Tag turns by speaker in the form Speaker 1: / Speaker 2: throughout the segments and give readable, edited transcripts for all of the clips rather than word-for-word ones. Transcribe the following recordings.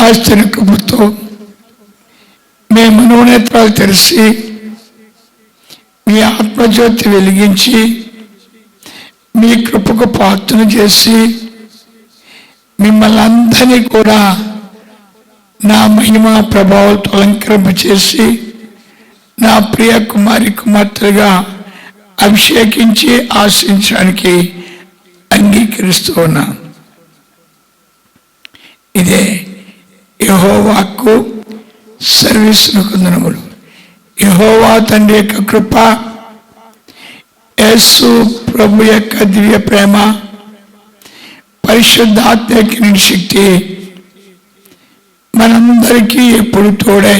Speaker 1: ఆస్తిని కృపతో మీ మనోనేత్రాలు తెరిచి మీ ఆత్మజ్యోతి వెలిగించి మీ కృపకు పాత్రను చేసి మిమ్మల్ని అందరినీ కూడా నా మహిమ ప్రభావాలతో అలంకరింపచేసి నా ప్రియ కుమారి కుమార్తెలుగా అభిషేకించి ఆశించడానికి అంగీకరిస్తూ ఉన్నా. ఇదే యెహోవాకు సర్వీసును కొందనములు. యెహోవా తండ్రి యొక్క కృప, యేసు ప్రభు యొక్క దివ్య ప్రేమ, పరిశుద్ధాత్మ యొక్క శక్తి మనందరికీ ఎప్పుడు తోడే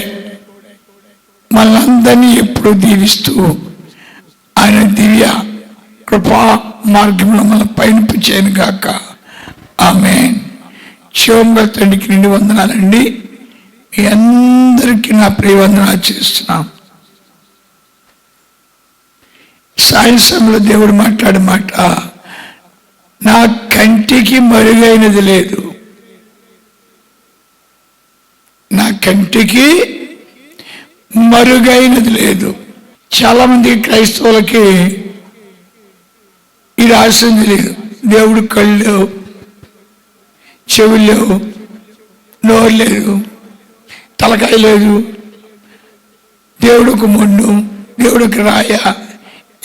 Speaker 1: మనందరినీ ఎప్పుడు దీవిస్తూ ఆయన దివ్య కృపా మార్గంలో మనం పయనింపచేయను గాక. ఆమేన్. శివంగా తండ్రికి నిండి వందనాలండి. మీ అందరికీ నా ప్రియ వందనాలు చేస్తున్నాం. సాయంత్రంలో దేవుడు మాట్లాడే మాట, నా కంటికి మరుగైనది లేదు, నా కంటికి మరుగైనది లేదు. చాలా మంది క్రైస్తవులకి ఇది ఆశింది లేదు. దేవుడు కళ్ళు లేవు, చెవులు లేవు, నోరు లేదు, తలకాయ లేదు, దేవుడికి మొండు, దేవుడికి రాయ,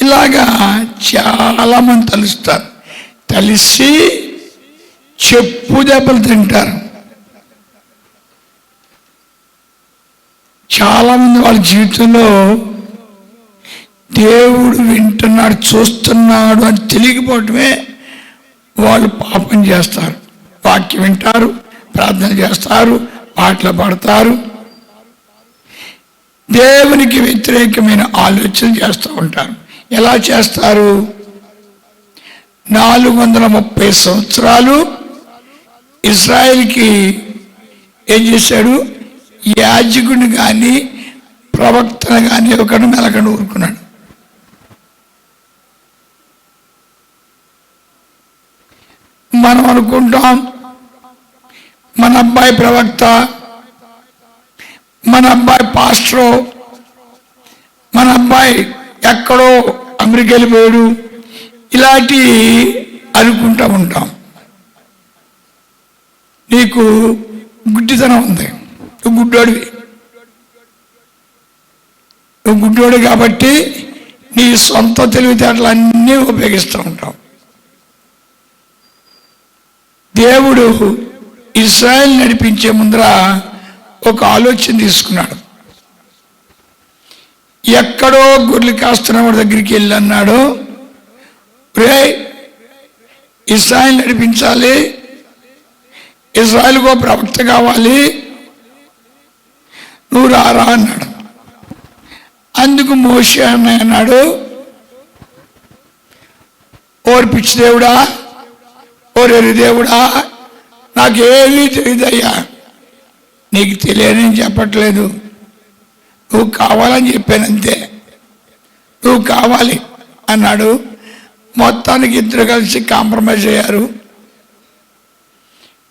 Speaker 1: ఇలాగా చాలా మంది తలుస్తారు. తలిసి చెప్పు దెబ్బలు తింటారు. చాలామంది వాళ్ళ జీవితంలో దేవుడు వింటున్నాడు, చూస్తున్నాడు అని తెలియకపోవటమే వాళ్ళు పాపం చేస్తారు. వాక్యం వింటారు, ప్రార్థన చేస్తారు, పాటలు పాడతారు, దేవునికి వ్యతిరేకమైన ఆలోచన చేస్తూ ఉంటారు. ఎలా చేస్తారు? 430 సంవత్సరాలు ఇశ్రాయేలుకి ఏం చేశాడు? యాజకుడిని కానీ ప్రవక్తను కానీ ఒకడు మెలకను ఊరుకున్నాడు. మనం అనుకుంటాం మన అబ్బాయి ప్రవక్త, మన అబ్బాయి పాస్టరు, మన అబ్బాయి ఎక్కడో అమెరికా వెళ్ళిపోయాడు, ఇలాంటి అనుకుంటూ ఉంటాం. నీకు గుడ్డితనం ఉంది, నువ్వు గుడ్డోడివి, నువ్వు గుడ్డోడు కాబట్టి నీ సొంత తెలివితేటలు అన్నీ ఉపయోగిస్తూ ఉంటాం. దేవుడు ఇశ్రాయేల్ నడిపించే ముందర ఒక ఆలోచన తీసుకున్నాడు. ఎక్కడో గొర్రెలు కాస్తున్న వాడి దగ్గరికి వెళ్ళి అన్నాడు, రే ఇశ్రాయేల్ నడిపించాలి, ఇశ్రాయేలుకో ప్రవక్త కావాలి, నువ్వు రారా అన్నాడు. అందుకు మోషే అన్నాడు, ఓరి పిచ్చి దేవుడా, ఓరెరి దేవుడా, నాకేమీ తెలియదయ్యా, నీకు తెలియని చెప్పట్లేదు, నువ్వు కావాలని చెప్పానంతే, నువ్వు కావాలి అన్నాడు. మొత్తానికి ఇద్దరు కలిసి కాంప్రమైజ్ అయ్యారు.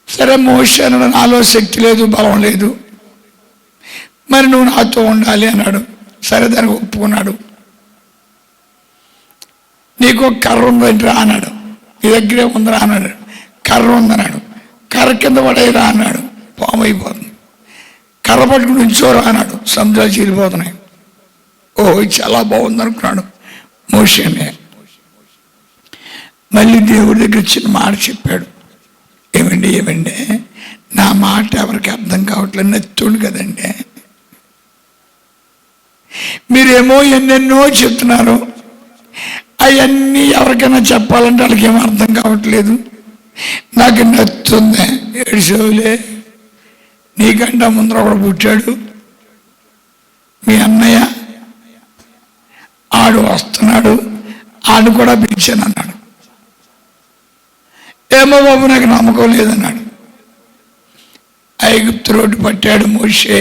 Speaker 1: సరే మోషే అన్నాడు, నాలో శక్తి లేదు, బలం లేదు, మరి నువ్వు నాతో ఉండాలి అన్నాడు. సరే దానికి ఒప్పుకున్నాడు. నీకు ఒక కర్ర ఉందంటే అన్నాడు, నీ దగ్గరే ఉందిరా అన్నాడు. కర్ర ఉందన్నాడు. కర్ర కింద పడేరా అన్నాడు, పాము అయిపోతుంది. కర్ర పట్టుకుని ఉంచోరా అన్నాడు, సముద్రాలు చీలిపోతున్నాయి. ఓహో చాలా బాగుంది అనుకున్నాడు మోషేనే. మళ్ళీ దేవుడి దగ్గర చిన్న మాట చెప్పాడు, ఏమండి నా మాట ఎవరికి అర్థం కావట్లేదు, నచ్చుండు కదండి, మీరేమో ఎన్నెన్నో చెప్తున్నారు, అవన్నీ ఎవరికైనా చెప్పాలంటే వాళ్ళకి ఏమో అర్థం కావట్లేదు, నాకు నచ్చుంది. ఏడుసేవులే, నీకంటే ముందర ఒకడు పుట్టాడు, మీ అన్నయ్య, ఆడు వస్తున్నాడు, ఆడు కూడా పిలిచాను అన్నాడు. ఏమో బాబు నాకు నమ్మకం లేదన్నాడు. ఐగుప్తు రోడ్డు పట్టాడు మోషే.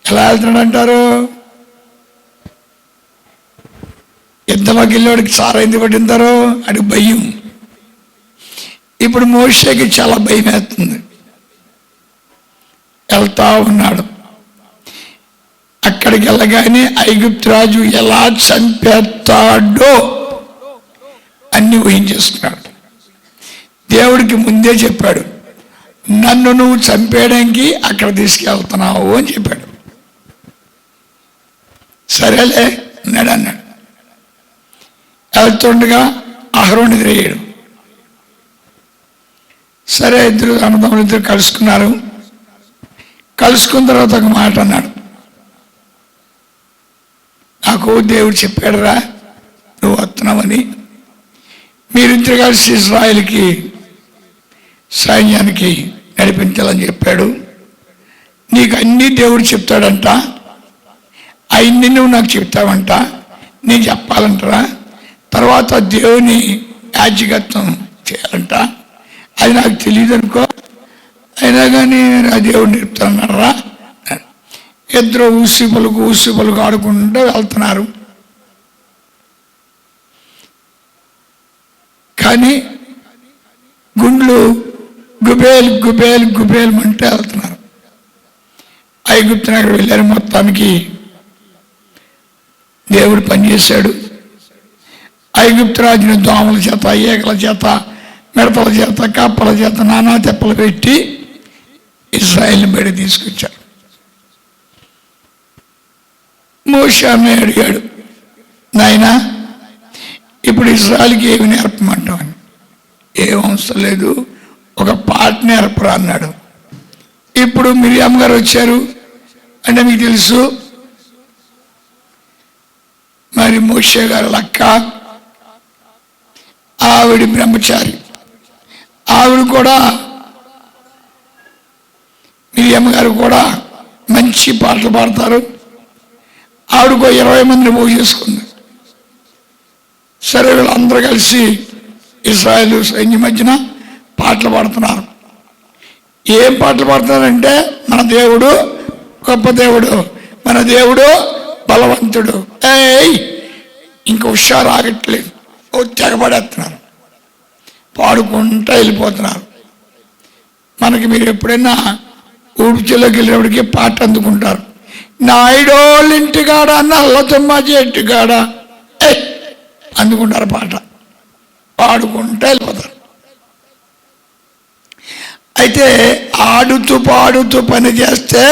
Speaker 1: ఎలా వెళ్తున్నాడు అంటారు? యుద్ధంలోకి వెళ్ళేవాడికి సారా ఎందుకు పట్టింటారో అడిగి భయం. ఇప్పుడు మోషేకి చాలా భయం వేస్తుంది. వెళ్తా ఉన్నాడు. అక్కడికి వెళ్ళగానే ఐగుప్తు రాజు ఎలా చంపేస్తాడో అన్ని ఊహించేస్తున్నాడు. దేవుడికి ముందే చెప్పాడు, నన్ను నువ్వు చంపేయడానికి అక్కడ తీసుకెళ్తున్నావు అని చెప్పాడు. సరేలే అన్నాడు. వెళ్తుండగా అహరోను ఎదురయ్యాడు. సరే, అన్నదమ్ములు ఇద్దరు కలుసుకున్నారు. కలుసుకున్న తర్వాత ఒక మాట అన్నాడు, నాకు దేవుడు చెప్పాడురా నువ్వు వస్తున్నావని, మీరిద్దరు కలిసి ఇశ్రాయేలుకి సైన్యానికి నడిపించాలని చెప్పాడు. నీకు అన్నీ దేవుడు చెప్తాడంట, అవన్నీ నువ్వు నాకు చెప్తావంట, నేను చెప్పాలంటరా. తర్వాత దేవుని యాజకత్వం చేయాలంట, అది నాకు తెలియదు అనుకో, అయినా కానీ ఆ దేవుడు చెప్తానరా. ఇద్దరు ఊసి పలుకు ఆడుకుంటూ వెళ్తున్నారు. కానీ గుండ్లు గుబేల్ అంటే వెళ్తున్నారు. ఐగుప్తు నగరం వెళ్ళారు. మొత్తానికి దేవుడు పనిచేశాడు. ఐగుప్తు రాజుని దోమల చేత, ఏకల చేత, మిడతల చేత, కప్పల చేత నానా తెప్పలు పెట్టి ఇశ్రాయేల్ని బయట తీసుకొచ్చారు. మోషే అన్నయ్య అడిగాడు, నాయనా ఇప్పుడు ఇశ్రాయేల్కి ఏమి నేర్పమంటామని. ఏం అవసరం లేదు, ఒక పాట నేర్పరా అన్నాడు. ఇప్పుడు మిరియామ్ గారు వచ్చారు అంటే మీకు తెలుసు, మరి మోషే గారు లక్క, ఆవిడ బ్రహ్మచారి, ఆవిడ కూడా మిరియామ్ గారు కూడా మంచి పాటలు పాడతారు. ఆవిడకో 20 మందిని పోగు చేసుకుంది. సరే, వీళ్ళందరూ కలిసి ఇశ్రాయేలు సైన్యం మధ్యన పాటలు పాడుతున్నారు. ఏం పాటలు పాడుతున్నారంటే, మన దేవుడు గొప్ప దేవుడు, మన దేవుడు బలవంతుడు. ఇంక హుషారు ఆగట్లేదు, తెగబడేస్తున్నారు, పాడుకుంటూ వెళ్ళిపోతున్నారు. మనకి మీరు ఎప్పుడైనా ఊడ్చిలోకి వెళ్ళినప్పటికీ పాట అందుకుంటారు, నాయుడోళ్ళ ఇంటికాడ నల్ల తుమ్మ చెట్టుకాడ అందుకుంటారు, పాట పాడుకుంటూ వెళ్ళిపోతారు. అయితే ఆడుతూ పాడుతూ పని చేస్తే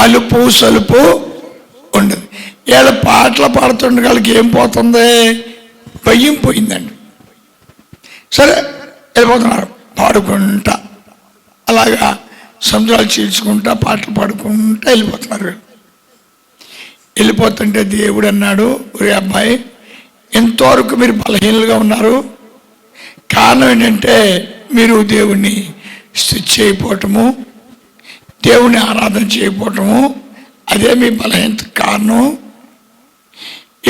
Speaker 1: అలుపు సలుపు ఉండదు. వీళ్ళ పాటలు పాడుతుండే వాళ్ళకి ఏం పోతుంది, భయం పోయిందండి. సరే, వెళ్ళిపోతున్నారు పాడుకుంటా, అలాగా సముద్రాలు చీల్చుకుంటా పాటలు పాడుకుంటా వెళ్ళిపోతున్నారు. వెళ్ళిపోతుంటే దేవుడు అన్నాడు, ఒరే అబ్బాయి, ఎంతవరకు మీరు బలహీనలుగా ఉన్నారు. కారణం ఏంటంటే మీరు దేవుణ్ణి స్తుతి చేయకపోవటము, దేవుని ఆరాధన చేయకపోవటము, అదే మీ బలహీనత కారణం.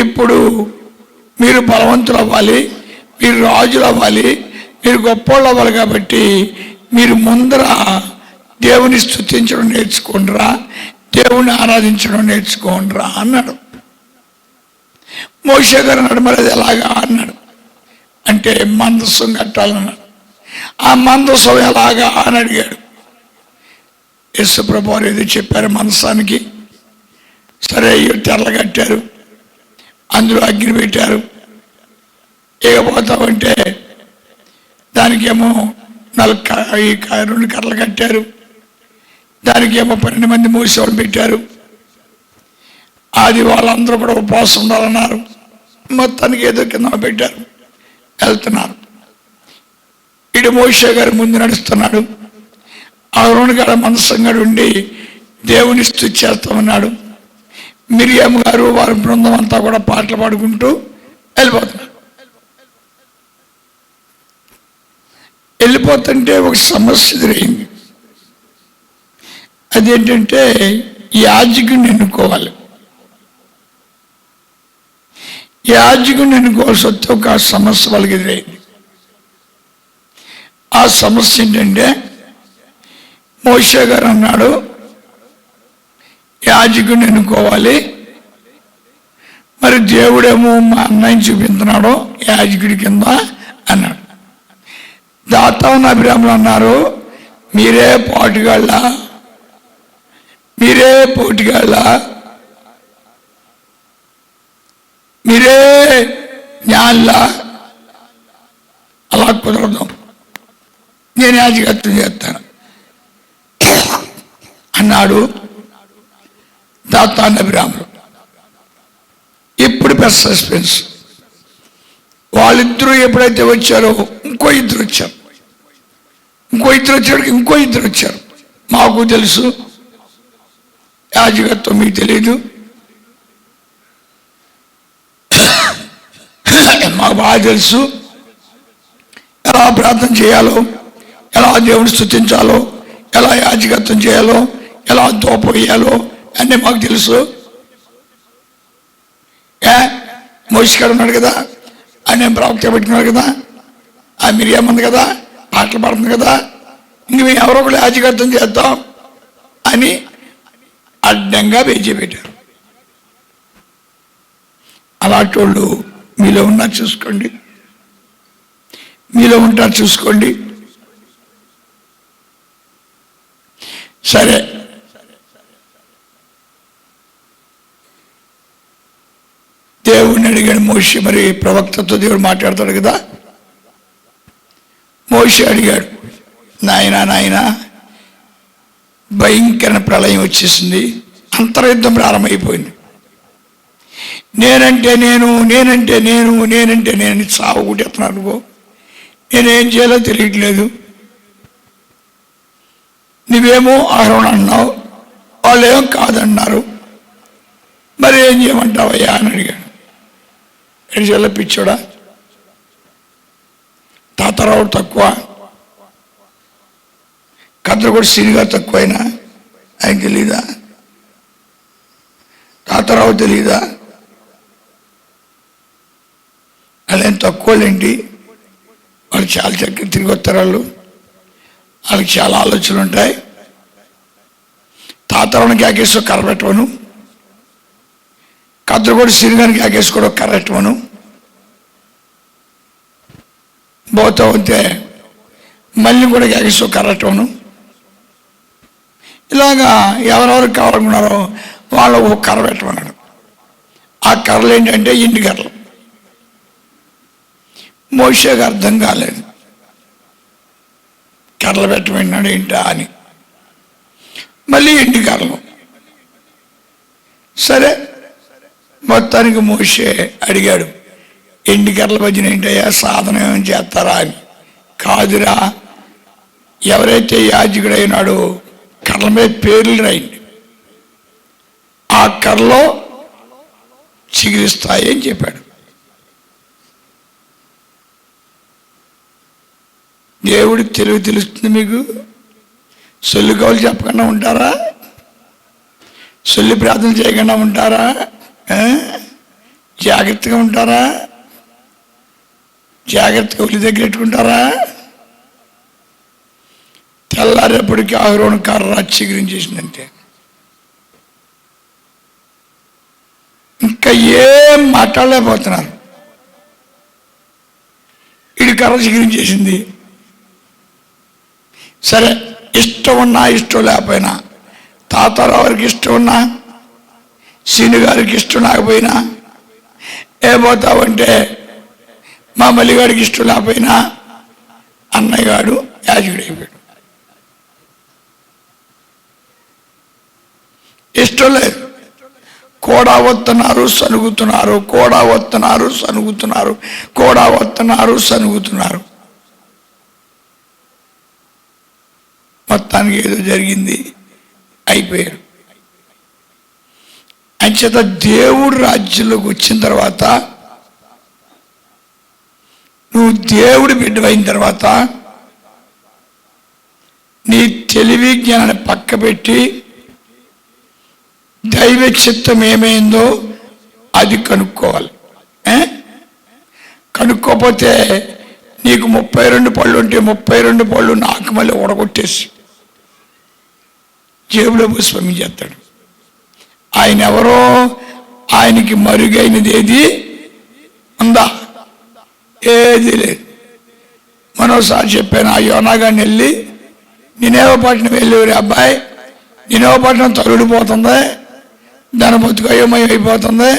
Speaker 1: ఇప్పుడు మీరు బలవంతులు అవ్వాలి, మీరు రాజులు అవ్వాలి, మీరు గొప్పోళ్ళు అవ్వాలి. కాబట్టి మీరు ముందర దేవుని స్తుతించడం నేర్చుకోండిరా, దేవుని ఆరాధించడం నేర్చుకోండిరా అన్నాడు. మోషే గారు అన్నాడు, మరి అది ఎలాగా అన్నాడు. అంటే మందసం కట్టాలన్నాడు. ఆ మందసం ఎలాగా అని అడిగాడు. యేసు ప్రభువు వారు ఏదో చెప్పారు మందసానికి. సరే, తెరలు కట్టారు, అందులో అగ్ని పెట్టారు. ఎగపోతామంటే దానికేమో 2 కర్రలు కట్టారు, దానికేమో 12 మంది మోసేవాళ్ళు పెట్టారు. అది వాళ్ళందరూ కూడా ఉపవాసం ఉండాలన్నారు. మొత్తానికి ఏదో కింద పెట్టారు, వెళ్తున్నారు. ఇటు మోషే గారు ముందు నడుస్తున్నాడు, అహరోను గారు మనసంగా ఉండి దేవుని స్తుతి చేస్తామన్నాడు. మిరియాము గారు వారి బృందం అంతా కూడా పాటలు పాడుకుంటూ వెళ్ళిపోతున్నారు. వెళ్ళిపోతుంటే ఒక సమస్య ఎదురైంది. అదేంటంటే యాజకుడిని ఎన్నుకోవాలి. యాజకుడిని ఎన్నుకోవాల్సి వస్తే ఒక సమస్య వాళ్ళకి ఎదురైంది. ఆ సమస్య ఏంటంటే మోషే గారు అన్నాడు, యాజకుడిని ఎన్నుకోవాలి. మరి దేవుడేమో మా అన్నయ్యని చూపించున్నాడో యాజకుడి కింద అన్నాడు. దాతాను అభిరాములు అన్నారు, మీరే పాటుగాళ్ళ మీరే పోటీగాళ్ళ, మీరే జ్ఞానుల, అలా కుదరదు, నేను యాజకత్వం చేస్తాను అన్నాడు దాతాన్ అభిరాములు. ఇప్పుడు పెద్ద సస్పెన్స్. వాళ్ళిద్దరూ ఎప్పుడైతే వచ్చారో ఇంకో ఇద్దరు వచ్చారు, ఇంకో ఇద్దరు వచ్చారు. మాకు తెలుసు యాజకత్వం, మీకు తెలియదు, మాకు బాగా తెలుసు, ఎలా ప్రార్థన చేయాలో, ఎలా దేవుని స్తుతించాలో, ఎలా యాజకత్వం చేయాలో, ఎలా ధూపం వేయాలో అన్నీ మాకు తెలుసు. మోషగాడు ఉన్నాడు కదా, ఆయన ప్రవక్త పెట్టుకున్నాడు కదా, ఆ మిరియామ్ ఉంది కదా, పాటలు పాడుతుంది కదా, ఇంక మేము ఎవరో ఒకళ్ళు యాజకత్వం చేద్దాం అని అడ్డంగా వేచి పెట్టారు. అలాంటి వాళ్ళు మీలో ఉన్నారు చూసుకోండి, మీలో ఉంటారు చూసుకోండి. సరే, దేవుడిని అడిగాడు మోషే. మరి ప్రవక్తతో దేవుడు మాట్లాడతాడు కదా. మోషే అడిగాడు, నాయనా భయంకర ప్రళయం వచ్చేసింది, అంతర్యుద్ధం ప్రారంభమైపోయింది, నేనంటే నేను చావు కొట్టేస్తున్నాను అనుకో, నేనేం చేయాలో తెలియట్లేదు, నువ్వేమో ఆహ్వానం అన్నావు, వాళ్ళు ఏం కాదన్నారు, మరి ఏం చేయమంటావయ్యా అని అడిగాడు. ఎడిచెల్ల పిచ్చోడా, తాతారావు తక్కువ, కద్రగొడి సిరిగా తక్కువైనా ఆయన తెలీదా? తాతారావు తెలీదా? వాళ్ళేం తక్కువలేంటి, వాళ్ళు చాలా చక్కగా తిరిగి వస్తారు, వాళ్ళకి చాలా ఆలోచనలు ఉంటాయి. తాతారావుని కేకేస్తూ కర్ర పెట్టవను, కద్రగొడి సిరిగానికి కేకేసుకోవడం కర్ర పెట్టవను, పోతా ఉంటే మళ్ళీ కూడా కేకేస్తూ కర్ర పెట్టవను. ఇలాగా ఎవరెవరికి కావాలనుకున్నారో వాళ్ళు ఒక కర్ర పెట్టమన్నాడు. ఆ కర్రలు ఏంటంటే ఇంటి కర్రలు. మోషేకి అర్థం కాలేదు, కర్రలు పెట్టమన్నాడు ఏంటా అని. మళ్ళీ ఇంటి కర్రలు. సరే, మొత్తానికి మోషే అడిగాడు, ఎండి కర్రల భజన ఏంటయ్యా, సాధన ఏమైనా చేస్తారా అని. కాదురా, ఎవరైతే యాజకుడైనాడో కర్రల మీద పేర్లు రాయండి, ఆ కర్రలో చిగురిస్తాయి అని చెప్పాడు. దేవుడికి తెలివి తెలుస్తుంది మీకు. సొల్లు కవులు చెప్పకుండా ఉంటారా? సొల్లి ప్రార్థన చేయకుండా ఉంటారా? జాగ్రత్తగా ఉంటారా? జాగ్రత్తగా ఒలి దగ్గర పెట్టుకుంటారా? తెల్లారేపటికి ఆహ్రోణ కర్ర చిగురించేసిందంటే ఇంకా ఏం మాట్లాడలేకపోతున్నారు. ఇది కర్ర చిగురించేసింది. సరే, ఇష్టం ఉన్నా ఇష్టం లేకపోయినా, తాతారావు గారికి ఇష్టం ఉన్నా, సీను గారికి ఇష్టం లేకపోయినా, ఏమవుతావంటే మా మల్లిగాడికి ఇష్టం లేకపోయినా అన్నయ్య గాడు యాజకుడు అయిపోయాడు. ఇష్టం లేదు, కూడా వస్తున్నారు సనుగుతున్నారు, కూడా వస్తున్నారు సనుగుతున్నారు, కూడా వస్తున్నారు సనుగుతున్నారు. మొత్తానికి ఏదో జరిగింది, అయిపోయారు. అంచేత దేవుడు రాజ్యంలోకి వచ్చిన తర్వాత, నువ్వు దేవుడి బిడ్డవైన తర్వాత నీ తెలివి జ్ఞానాన్ని పక్క పెట్టి దైవ చిత్తం ఏమైందో అది కనుక్కోవాలి. కనుక్కోపోతే నీకు 32 పళ్ళు ఉంటే 32 పళ్ళు నాకు మళ్ళీ ఓడగొట్టేసి జేబులో పోసి పంపించేస్తాడు. ఆయన ఎవరో, ఆయనకి మరుగైనది ఏది ఉందా? ఏది లేదు. మరోసారి చెప్పాను, ఆ యోనాగాన్ని వెళ్ళి నేనేవో పట్టిన వెళ్ళేవారు అబ్బాయి, నినవ పట్టణం తరుడిపోతుంది, దాని బతుకు అయోమయం అయిపోతుంది,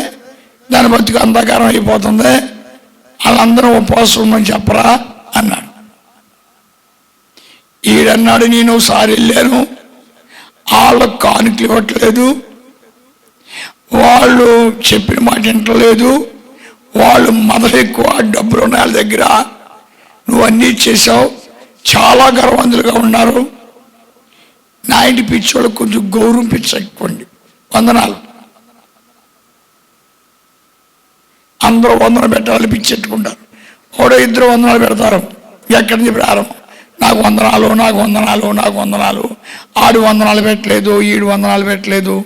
Speaker 1: దాని బతుకు అంధకారం అయిపోతుంది, వాళ్ళందరూ ఉపవాసం ఉండమని చెప్పరా అన్నాడు. ఈడన్నాడు, నేను ఒకసారి వెళ్ళాను, వాళ్ళకు కానుకలు ఇవ్వట్లేదు, వాళ్ళు చెప్పిన మాట వింటలేదు, వాళ్ళు మొదలు ఎక్కువ, డబ్బులు ఉన్న వాళ్ళ దగ్గర, నువ్వు అన్నీ చేసావు, చాలా గర్వంతులుగా ఉన్నారు. నా ఇంటి పిచ్చోళ్ళకి కొంచెం గౌరవం పిచ్చండి, వందనాలు. అందరూ వందన పెట్టాలి, పిచ్చెట్టుకుంటారు. ఒకడో ఇద్దరు వందనాలు పెడతారు. ఎక్కడి నుంచి ప్రారంభం, నాకు వందనాలు, నాకు వందనాలు, నాకు వందనాలు, ఆడు వందనాలు పెట్టలేదు, ఈడు వందనాలు పెట్టలేదు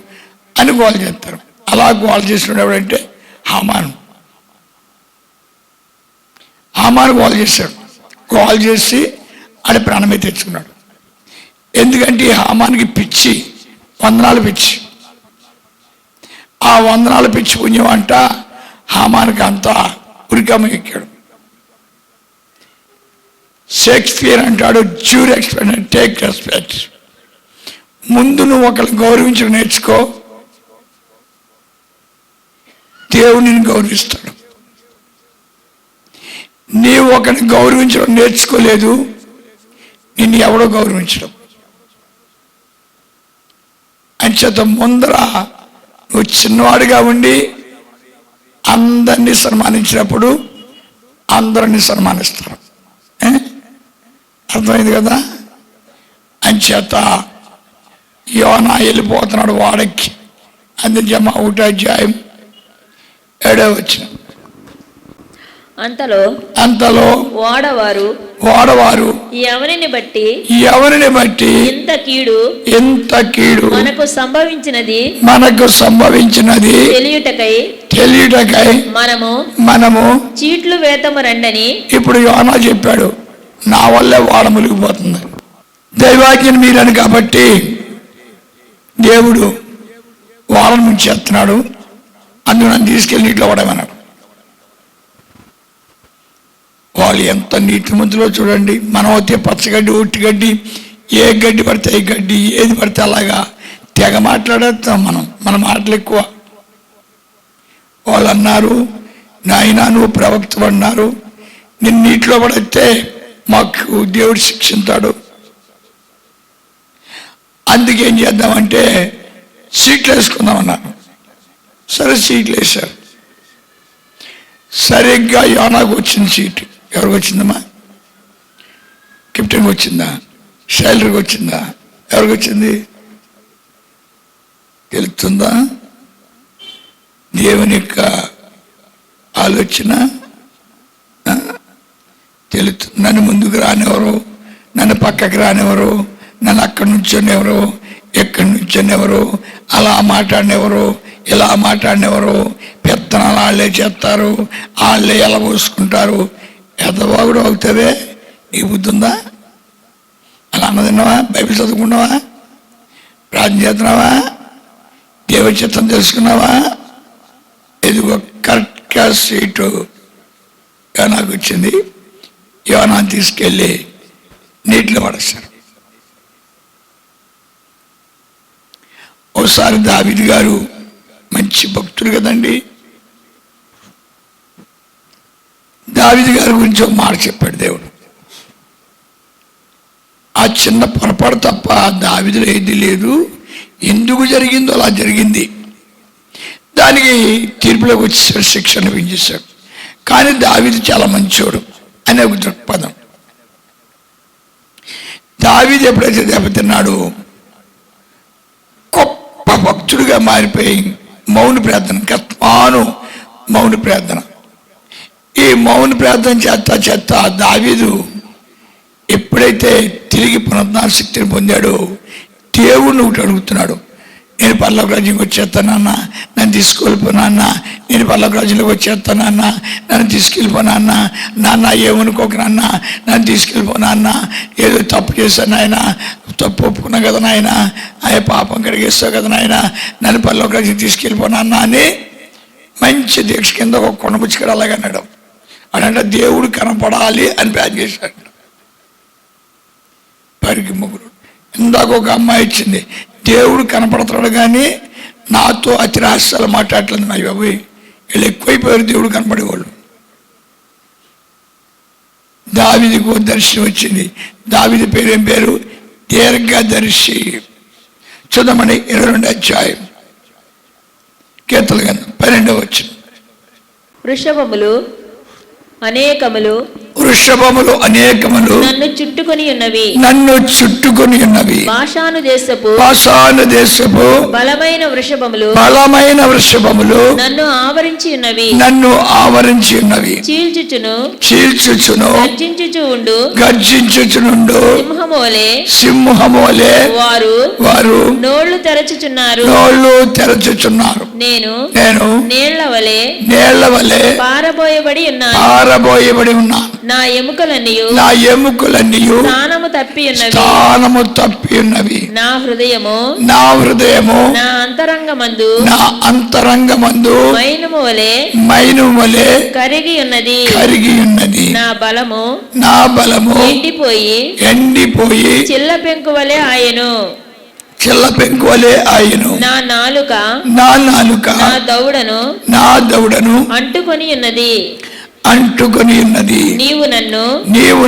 Speaker 1: అని గోల్ చేస్తారు. అలా గోల్ చేసినాడు ఎవడంటే హామాను. హామాను గోల్ చేశాడు. గోల్ చేసి ఆడ ప్రాణమే తెచ్చుకున్నాడు. ఎందుకంటే హామానికి పిచ్చి, వందనాలు పిచ్చి. ఆ వందనాలు పిచ్చి పుణ్యం అంట హామానికి అంతా ఉరికమ్మ ఎక్కాడు. షేక్స్పియర్ అంటాడు, due respect and take respect. ముందు నువ్వు ఒకరిని గౌరవించడం నేర్చుకో, దేవుడిని గౌరవిస్తాడు. నీవు ఒకరిని గౌరవించడం నేర్చుకోలేదు, నిన్ను ఎవడో గౌరవించడం. అంచేత ముందర నువ్వు చిన్నవాడిగా ఉండి అందరినీ సన్మానించినప్పుడు అందరినీ సన్మానిస్తారు. అర్థమైంది కదా? అంచేత యోనా వెళ్ళిపోతున్నాడు వాడకి. అందుజమ 1వ అధ్యాయం 7వ వచనం. అంతలో వాడవారు
Speaker 2: ఎవరిని బట్టి
Speaker 1: ఇంత కీడు
Speaker 2: మనకు
Speaker 1: సంభవించినది తెలియుటకై మనము
Speaker 2: చీట్లు వేతము రండని.
Speaker 1: ఇప్పుడు యోనా చెప్పాడు, నా వల్లే వాడ మునిగిపోతుంది. దైవాజ్ఞను మీరని కాబట్టి దేవుడు వాడను ముంచేస్తున్నాడు, అందుకు నన్ను తీసుకెళ్ళి నీటిలో పడమన్నాడు. వాళ్ళు ఎంత నీటి మంచులో చూడండి. మనం అయితే పచ్చగడ్డి, ఒట్టిగడ్డి, ఏ గడ్డి పడితే ఏ గడ్డి, ఏది పడితే అలాగా తెగ మాట్లాడేస్తాం. మన మాటలు ఎక్కువ. వాళ్ళు అన్నారు, నాయనా నువ్వు ప్రవక్త అన్నారు, నిన్ను నీటిలో పడితే మాకు దేవుడు శిక్షిస్తాడు, అందుకేం చేద్దామంటే సీట్లు వేసుకుందామన్నారు. సరే సీట్లు వేశారు. సరిగ్గా యోనాకు వచ్చింది సీటు. ఎవరికి వచ్చిందమ్మా? కెప్టెన్కి వచ్చిందా? షైలర్కి వచ్చిందా? ఎవరికి వచ్చింది? తెలుస్తుందా? దేవుని యొక్క ఆలోచన తెలుస్తుంది. నన్ను ముందుకు రానివ్వరు, నన్ను పక్కకి రానివ్వరు, నన్ను అక్కడి నుంచోనివ్వరు, ఎక్కడి నుంచోనివ్వరు, అలా మాట్లాడినెవరు, ఇలా మాట్లాడినెవరు, పెత్తనాలు వాళ్ళే చేస్తారు, వాళ్ళే ఎలా పోసుకుంటారు. ఎదవాగుడు అవుతావే, నీ బుద్ధి ఉందా? అలా అన్నదిన్నావా? బైబిల్ చదువుకున్నావా? ప్రార్థన చేస్తున్నావా? దేవుడి చిత్తం తెలుసుకున్నావా? ఇదిగో కరెక్ట్గా సీటు యోనాకు వచ్చింది. యోనాను తీసుకెళ్ళి నీటిలో పడేస్తారు. ఒకసారి దావీదు గారు మంచి భక్తుడు కదండి, దావీదు గారి గురించి ఒక మాట చెప్పాడు దేవుడు. ఆ చిన్న పొరపాటు తప్ప దావీదులో ఏది లేదు, ఎందుకు జరిగిందో అలా జరిగింది. దానికి తీర్పులోకి వచ్చేసాడు, శిక్షణ విధించేశాడు. కానీ దావీదు చాలా మంచోడు అనే ఒక దృక్పథం. దావీదు ఎప్పుడైతే దెబ్బతిన్నాడు, గొప్ప భక్తుడిగా మారిపోయి మౌన ప్రార్థన, కత్మాను మౌన ప్రార్థన. ఈ మౌన ప్రార్థన చేత దావీదు ఎప్పుడైతే తిరిగి పునరుద్ధరణ శక్తిని పొందాడో దేవుడిని ఒకటి అడుగుతున్నాడు, నేను పర్లోక రాజ్యంకి వచ్చేస్తానన్నా, నన్ను తీసుకెళ్ళిపోనాన్న, నేను పర్లోక రాజ్యంలోకి వచ్చేస్తానన్న, నన్ను తీసుకెళ్ళిపోనాన్న, నాన్న ఏమనుకోక నాన్న, నన్ను తీసుకెళ్ళిపోనాన్న, ఏదో తప్పు చేశాను నాయన, తప్పు ఒప్పుకున్నా కదా నాయన, అయ్యే పాపం కడిగేస్తావు కదా నాయన, నన్ను పర్లోక రాజ్యం తీసుకెళ్ళిపోనాన్న అని మంచి దీక్ష కింద ఒక కొండపుచ్చుకడ అలాగే అన్నాడు. అడంటే దేవుడు కనపడాలి అని ప్లాన్ చేశాడు. పరికి ముగ్గురు. ఇందాక ఒక అమ్మాయి ఇచ్చింది, దేవుడు కనపడతాడు కానీ నాతో అతి రహస్యాలు మాట్లాడలేదు. నా బాబోయ్, వీళ్ళు ఎక్కువైపోయారు దేవుడు కనపడేవాళ్ళు. దావీదుకు దర్శనం వచ్చింది. దావీదు పేరు ఏం పేరు? దీర్ఘదర్శి. చూద్దామని 22వ అధ్యాయం కీర్తన గ్రంథం 12వ వచనం.
Speaker 2: వృషభములు అనేకములు
Speaker 1: వృషభములు అనేకములు
Speaker 2: నన్ను చుట్టుకొని
Speaker 1: ఉన్నవి.
Speaker 2: బాషాను దేశపు బలమైన వృషభములు నన్ను ఆవరించి ఉన్నవి. చీల్చుచును గర్జించుచునుండు సింహమోలే వారు నోళ్లు తెరచుచున్నారు. నేను నీళ్ల వలె పారబోయబడి ఉన్నాను. నా ఎముకలన్నీయు స్థానము తప్పి ఉన్నవి. నా హృదయము నా అంతరంగమందు మైనము వలె కరిగి ఉన్నది. నా బలము ఎండిపోయి చిల్ల పెంకు వలె ఆయను. నా నాలుక నా దౌడను అంటుకొని ఉన్నది. నీవు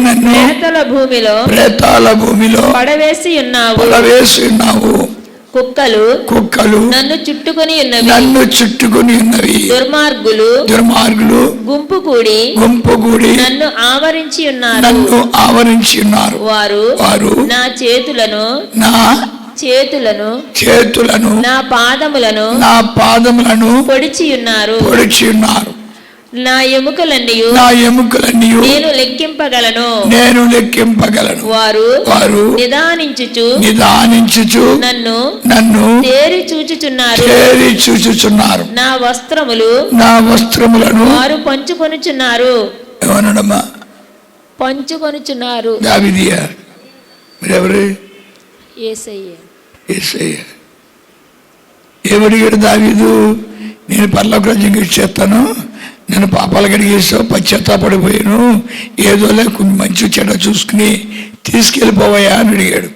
Speaker 2: నన్ను ప్రేతాల భూమిలో పడవేసి ఉన్నావు. కుక్కలు నన్ను చుట్టుకొని ఉన్నవి. దుర్మార్గులు గుంపు కూడి నన్ను ఆవరించి ఉన్నారు. వారు నా చేతులను నా పాదములను పొడిచి ఉన్నారు. నా ఎముకలన్నీ నేను లెక్కింపగలను. వారు నిదానించుచు నన్ను తేరి చూచుచున్నారు. నా వస్త్రములను వారు పంచుకొనుచున్నారు.
Speaker 1: దావీదియా మీరెవరు? యేసయ్య. ఏమడిగాడు దావీదు? నేను పరలోక రాజ్యం చేస్తాను, నేను పాపాలు కడిగేసావు, పశ్చాత్తాపడిపోయాను, ఏదోలే కొన్ని మంచి చెడ్డ చూసుకుని తీసుకెళ్ళిపోవయా అని అడిగాడు.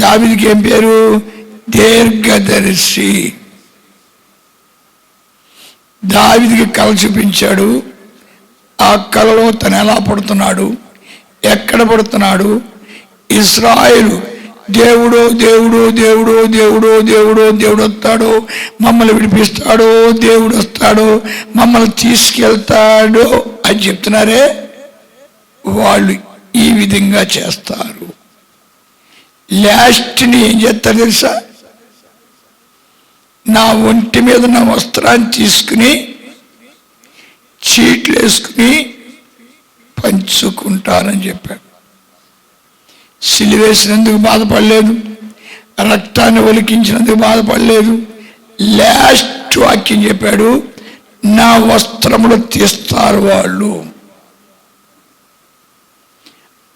Speaker 1: దావీదుకి ఏం పేరు? దీర్ఘదర్శి. దావీదుకి కళ చూపించాడు. ఆ కళలో తను ఎలా పడుతున్నాడు, ఎక్కడ పడుతున్నాడు. ఇశ్రాయేలు దేవుడు దేవుడు దేవుడు దేవుడు దేవుడు దేవుడు వస్తాడు, మమ్మల్ని విడిపిస్తాడు, దేవుడు వస్తాడు, మమ్మల్ని తీసుకెళ్తాడు అని చెప్తున్నారే, వాళ్ళు ఈ విధంగా చేస్తారు. లాస్ట్ని ఏం చేస్తారు తెలుసా? నా ఒంటి మీద నా వస్త్రాన్ని తీసుకుని చీట్లు వేసుకుని పంచుకుంటానని చెప్పాడు. సిలివేసినందుకు బాధపడలేదు, రక్తాన్ని ఒలికించినందుకు బాధపడలేదు. లాస్ట్ వాక్యం చెప్పాడు, నా వస్త్రములు తీస్తారు వాళ్ళు.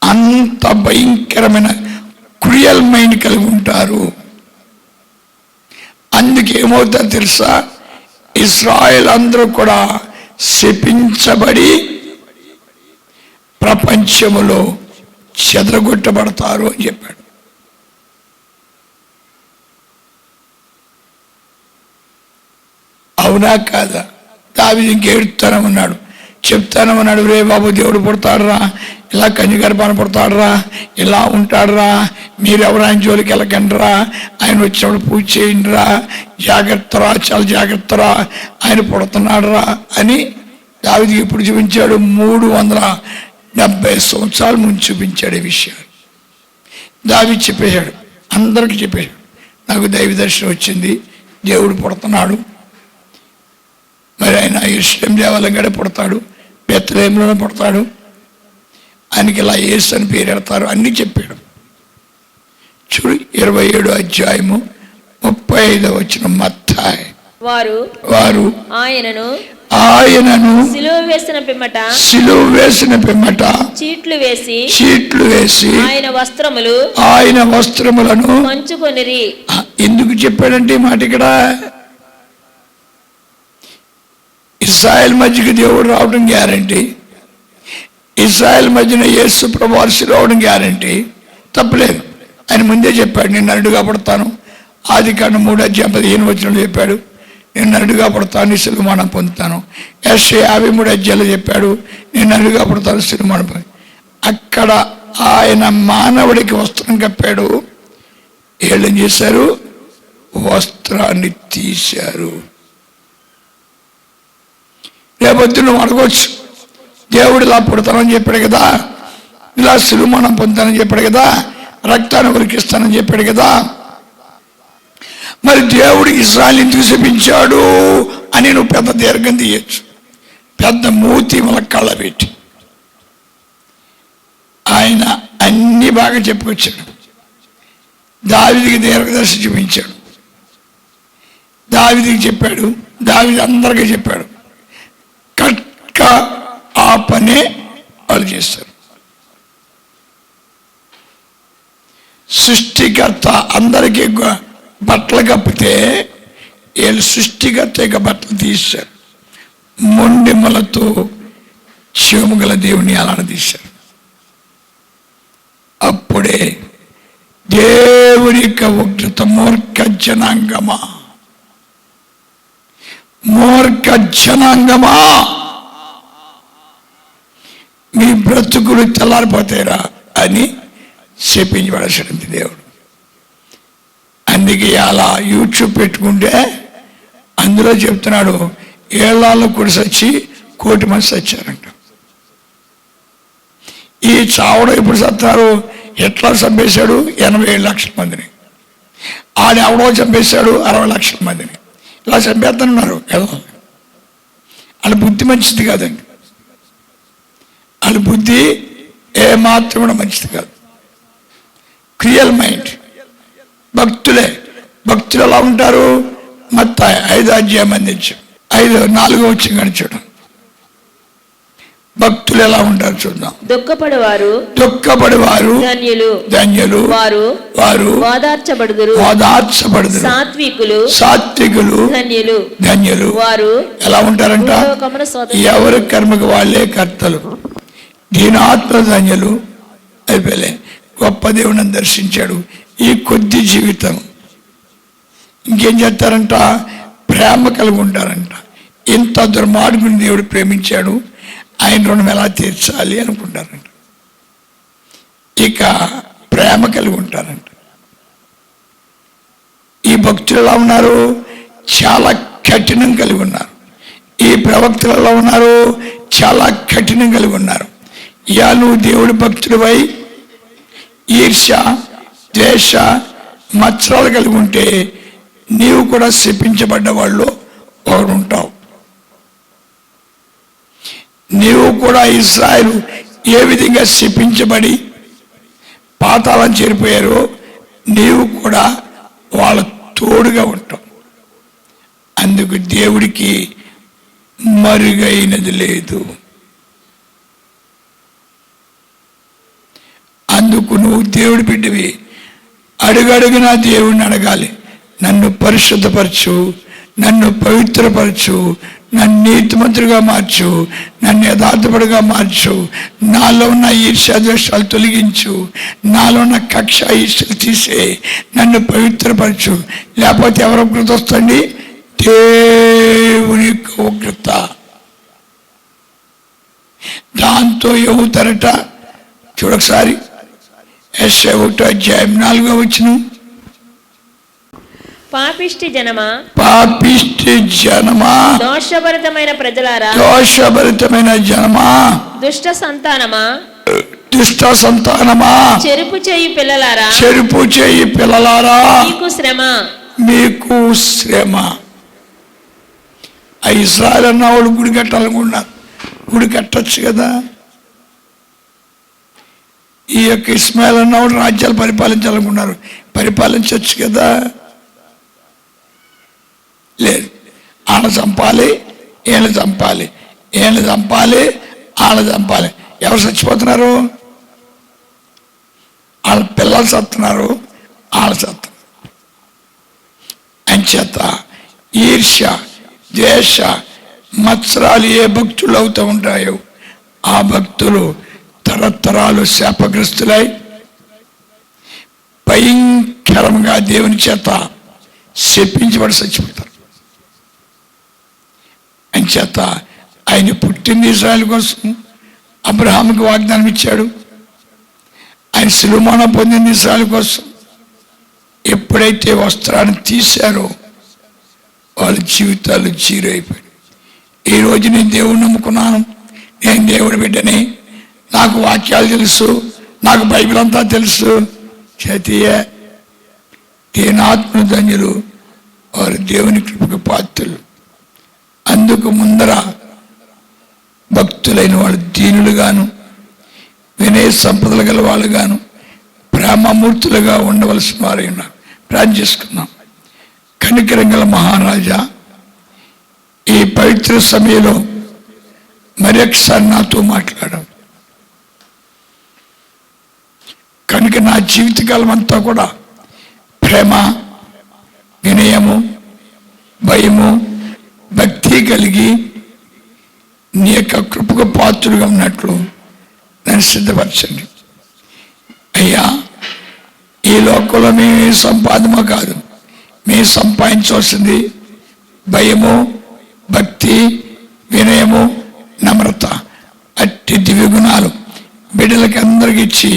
Speaker 1: అంత భయంకరమైన క్రూయల్ మైండ్ కలిగి ఉంటారు. అందుకేమవుతారు తెలుసా? ఇశ్రాయేల్ అందరూ కూడా శపించబడి ప్రపంచములో చెదరగొట్టబడతారు అని చెప్పాడు. అవునా కాదా? దావీదు ఇంకేడుతానమన్నాడు, చెప్తానమన్నాడు. రే బాబు, దేవుడు పుడతాడురా, ఇలా కన్యగర్భాన పుడతాడురా, ఇలా ఉంటాడురా, మీరెవరు ఆయన జోలికి వెళ్ళకండిరా, ఆయన వచ్చినప్పుడు పూజ చేయండిరా, జాగ్రత్తరా, చాలా జాగ్రత్తరా, ఆయన పుడుతున్నాడురా అని దావీదుకి ఇప్పుడు చూపించాడు. 370 సంవత్సరాల ముందు చూపించాడు ఈ విషయాలు. దావీదు చెప్పేశాడు, అందరికీ చెప్పేశాడు, నాకు దైవ దర్శనం వచ్చింది, దేవుడు పుడుతున్నాడు, మరి ఆయన యెరూషలేం దేవాలయం గడే పుడతాడు, బెత్లెహేములోనే పుడతాడు, ఆయనకి ఇలా యేసు అని పేరు పెడతారు, అన్నీ చెప్పాడు. చూడు 27వ అధ్యాయము 35వ వచనం. మత్తాయి వారు ఆయనను సిలువ వేసిన పిమ్మట చీట్లు వేసి ఆయన వస్త్రములను పంచుకొనిరి. ఎందుకు చెప్పాడంటే ఈ మాట ఇక్కడ? ఇశ్రాయేల్ మధ్యకి దేవుడు రావడం గ్యారంటీ, ఇశ్రాయేల్ మధ్యన యేసు ప్రభువు రావడం గ్యారంటీ, తప్పలేదు. ఆయన ముందే చెప్పాడు, నేను నరుడుగా పడతాను, ఆదికాండం 3:15 చెప్పాడు, నేను నరుడుగా పుడతాను, సిలువమరణం పొందుతాను. యెషయా 53 చెప్పాడు, నేను నరుడుగా పుడతాను, సిలువమరణం పొందుతాను. అక్కడ ఆయన మానవుడికి వస్త్రం కప్పాడు, ఏం చేశారు? వస్త్రాన్ని తీశారు. రేపొద్దు నువ్వు అడగొచ్చు, దేవుడు ఇలా పుడతానని చెప్పాడు కదా, ఇలా సిలువమరణం పొందుతానని చెప్పాడు కదా, రక్తాన్ని ఉరికిస్తానని చెప్పాడు కదా, మరి దేవుడు ఇశ్రాయేలుని ఎందుకు శపించాడు అని నువ్వు పెద్ద దీర్ఘం తీయచ్చు, పెద్ద మూతి మన కళ్ళ పెట్టి. ఆయన అన్ని బాగా చెప్పుకొచ్చాడు. దావీదుకి దీర్ఘదర్శి చూపించాడు, దావీదుకి చెప్పాడు, దావీదు అందరికీ చెప్పాడు. కట్క ఆ పనే వాళ్ళు చేస్తారు. సృష్టికర్త అందరికీ బట్టలు కప్పితే వీళ్ళు సృష్టికర్త యొక్క బట్టలు తీశారు, మొండిమలతో చెముగల దేవుని అలానే తీశారు. అప్పుడే దేవుని యొక్క ఉగ్రత, మూర్ఖ జనాంగమా, మూర్ఖ జనాంగమా, మీ బ్రతుకులు తెల్లారిపోతాయిరా అని చెప్పించి పడేసాడు దేవుడు. అందుకే అలా యూట్యూబ్ పెట్టుకుంటే అందులో చెప్తున్నాడు, ఏళ్ళలో కూడా చచ్చి 1,000,000 మంది చచ్చారంట. ఈ చావడం ఎప్పుడు చస్తున్నారు? హిట్లర్ చంపేశాడు 87 లక్షల మందిని, ఆడెవడో చంపేశాడు 60 లక్షల మందిని. ఇలా చంపేస్తున్నారు కదా. వాళ్ళ బుద్ధి మంచిది కాదండి, వాళ్ళ బుద్ధి ఏమాత్రం కూడా మంచిది కాదు. క్రియల్ మైండ్. భక్తులు ఎలా ఉంటారు? మత్తయి 5 అందించాం, 5:4 గడిచాడు. భక్తులు ఎలా ఉంటారు చూద్దాం.
Speaker 2: దుఃఖపడేవారు ధన్యులు, వారు ఓదార్చబడుదురు. సాత్వికులు ధన్యులు, వారు
Speaker 1: ఎలా ఉంటారంట? ఎవరి కర్మకు వాళ్ళే కర్తలు, దీనాత్మ ధన్యులు. అయిపోలే, గొప్ప దేవుని దర్శించాడు ఈ కొద్ది జీవితం. ఇంకేం చేస్తారంట? ప్రేమ కలిగి ఉంటారంట. ఇంత దుర్మార్గుని దేవుడు ప్రేమించాడు, ఆయన రుణం ఎలా తీర్చాలి అనుకుంటారంట. ఇక ప్రేమ కలిగి ఉంటారంట. ఈ భక్తులు ఎలా ఉన్నారు? చాలా కఠినం కలిగి ఉన్నారు. ఈ ప్రవక్తలు ఎలా ఉన్నారు? చాలా కఠినం కలిగి ఉన్నారు. ఇయా నువ్వు దేవుడి భక్తుడివై ఈర్ష్య, ద్వేష, మత్సరాలు కలిగి ఉంటే నీవు కూడా శపించబడ్డ వాళ్ళు ఒకరు ఉంటావు. నీవు కూడా ఇశ్రాయేలు ఏ విధంగా శపించబడి పాతాళం చేరిపోయారో నీవు కూడా వాళ్ళ తోడుగా ఉంటావు. అందుకు దేవుడికి మరుగైనది లేదు. అందుకు నువ్వు దేవుడి బిడ్డవి. అడుగడుగునా దేవుడిని అడగాలి, నన్ను పరిశుద్ధపరచు, నన్ను పవిత్రపరచు, నన్ను నీతిమంతుడిగా మార్చు, నన్ను యథార్థపడిగా మార్చు, నాలో ఉన్న ఈర్ష్యాద్వేషాలు తొలగించు, నాలో ఉన్న కక్ష ఈర్ష్యలు తీసే, నన్ను పవిత్రపరచు. లేకపోతే ఎవరు ఉగ్రత వస్తుంది? దేవుని ఉగ్రత. దాంతో ఏమవుతారట చూడొకసారి. యెషయా 1:4
Speaker 2: పాపిష్టి జనమా,
Speaker 1: దోషభరితమైన
Speaker 2: ప్రజలారా,
Speaker 1: జనమా,
Speaker 2: దుష్ట
Speaker 1: సంతానమా,
Speaker 2: చెరుపు చేయి పిల్లలారా,
Speaker 1: మీకు శ్రమ. ఆ ఇశ్రాయేలు అన్న వాళ్ళు గుడి కట్టాలనుకున్నారు, గుడి కట్టచ్చు కదా. ఈ యొక్క ఇస్మాయిల్ అన్నవాడు రాజ్యాలు పరిపాలించాలనుకున్నారు, పరిపాలించవచ్చు కదా. లేదు, ఆళ్ళ చంపాలి, వీళ్ళని చంపాలి, వీళ్ళని చంపాలి, వాళ్ళని చంపాలి. ఎవరు చచ్చిపోతున్నారు? వాళ్ళ పిల్లలు చస్తున్నారు, వాళ్ళు చస్తున్నారు. అంచేత ఈర్ష్య, ద్వేష, మత్సరాలు ఏ భక్తులు అవుతూ ఉంటాయో ఆ భక్తులు తరతరాలు శాపగ్రస్తులై భయంకరంగా దేవుని చేత శపించబడి చచ్చిపోతారు. అంచేత ఆయన పుట్టింది ఇశ్రాయేలు కోసం, అబ్రహాముకి వాగ్దానం ఇచ్చాడు. ఆయన శిలువమరణం పొందింది ఇశ్రాయేలు కోసం. ఎప్పుడైతే వస్త్రాన్ని తీశారో వాళ్ళ జీవితాలు చీరైపోయాయి. ఈరోజు నేను దేవుడిని నమ్ముకున్నాను, నేను దేవుడి బిడ్డని, నాకు వాక్యాలు తెలుసు, నాకు బైబిల్ అంతా తెలుసు. చేతియే దీనాత్మ ధన్యులు, వారు దేవుని కృపకు పాత్రులు. అందుకు ముందర భక్తులైన వాళ్ళు దీనులుగాను, వినయ సంపదలు గల వాళ్ళుగాను, ప్రేమమూర్తులుగా ఉండవలసిన వారై ఉన్నారు. ప్రార్థన చేసుకున్నాం. కనికరం గల మహారాజా, ఈ పవిత్ర సమయంలో మరొకసారి నాతో మాట్లాడాం కనుక నా జీవితకాలం అంతా కూడా ప్రేమ, వినయము, భయము, భక్తి కలిగి నీ యొక్క కృపకు పాత్రులుగా ఉన్నట్లు నన్ను సిద్ధపరచండి అయ్యా. ఈ లోకంలో మీ సంపాదన కాదు, మీ సంపాదించవలసింది భయము, భక్తి, వినయము, నమ్రత. అట్టి దివ్య గుణాలు బిడ్డలకి అందరికి ఇచ్చి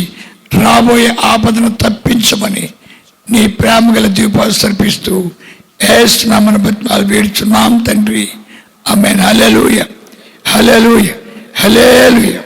Speaker 1: రాబోయే ఆపదను తప్పించమని నీ ప్రేమ గల దీపాలు సమర్పిస్తూ యేసు నామమున బతిమాలు వేడుచున్నాం తండ్రి. ఆమేన్. హల్లెలూయా, హల్లెలూయా, హల్లెలూయా.